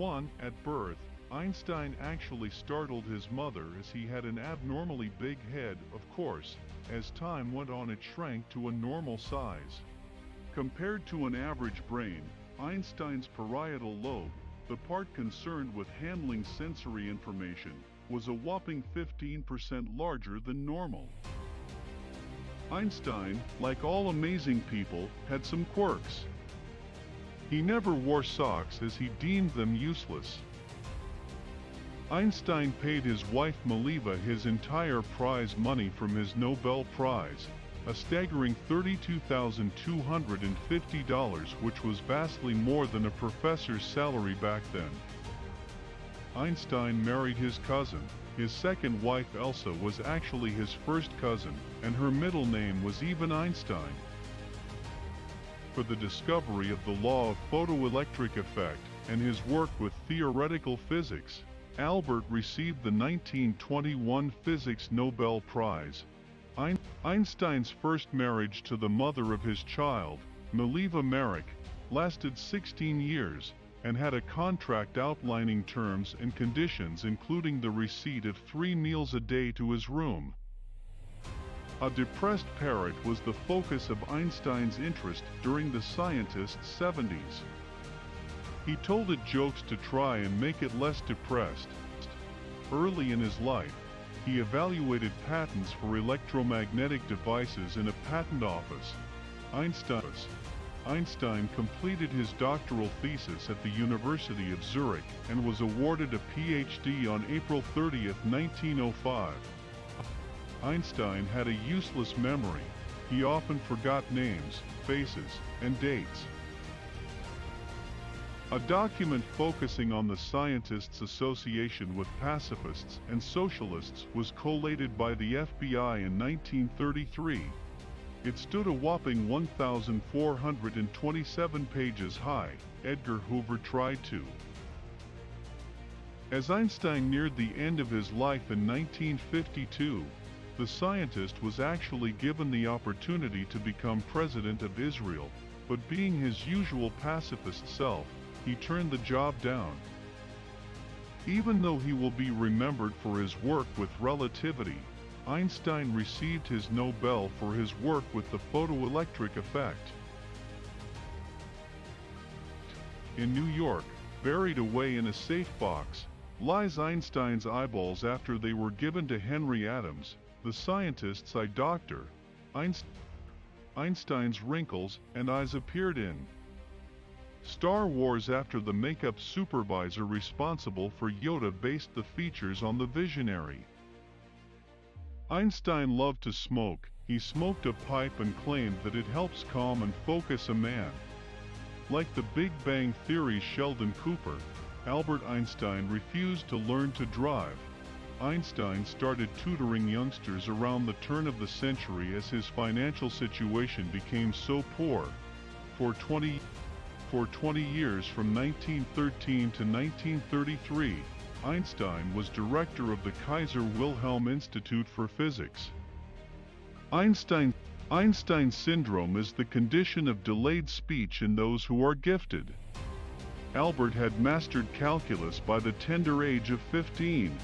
1. At birth, Einstein actually startled his mother as he had an abnormally big head. Of course, as time went on it shrank to a normal size. Compared to an average brain, Einstein's parietal lobe, the part concerned with handling sensory information, was a whopping 15% larger than normal. Einstein, like all amazing people, had some quirks. He never wore socks as he deemed them useless. Einstein paid his wife Mileva his entire prize money from his Nobel Prize, a staggering $32,250, which was vastly more than a professor's salary back then. Einstein married his cousin. His second wife Elsa was actually his first cousin, and her middle name was even Einstein. For the discovery of the law of photoelectric effect and his work with theoretical physics, Albert received the 1921 Physics Nobel Prize. Einstein's first marriage to the mother of his child, Mileva Merrick, lasted 16 years, and had a contract outlining terms and conditions including the receipt of 3 meals a day to his room. A depressed parrot was the focus of Einstein's interest during the scientist's 70s. He told it jokes to try and make it less depressed. Early in his life, he evaluated patents for electromagnetic devices in a patent office. Einstein completed his doctoral thesis at the University of Zurich and was awarded a PhD on April 30, 1905. Einstein had a useless memory. He often forgot names, faces, and dates. A document focusing on the scientists' association with pacifists and socialists was collated by the FBI in 1933. It stood a whopping 1,427 pages high. Edgar Hoover tried to. As Einstein neared the end of his life in 1952, the scientist was actually given the opportunity to become president of Israel, but being his usual pacifist self, he turned the job down. Even though he will be remembered for his work with relativity, Einstein received his Nobel for his work with the photoelectric effect. In New York, buried away in a safe box, lies Einstein's eyeballs after they were given to Henry Adams, the scientist's eye doctor. Einstein's wrinkles and eyes appeared in Star Wars after the makeup supervisor responsible for Yoda based the features on the visionary. Einstein loved to smoke. He smoked a pipe and claimed that it helps calm and focus a man. Like the Big Bang Theory's Sheldon Cooper, Albert Einstein refused to learn to drive. Einstein started tutoring youngsters around the turn of the century as his financial situation became so poor. For 20 years from 1913 to 1933, Einstein was director of the Kaiser Wilhelm Institute for Physics. Einstein syndrome is the condition of delayed speech in those who are gifted. Albert had mastered calculus by the tender age of 15.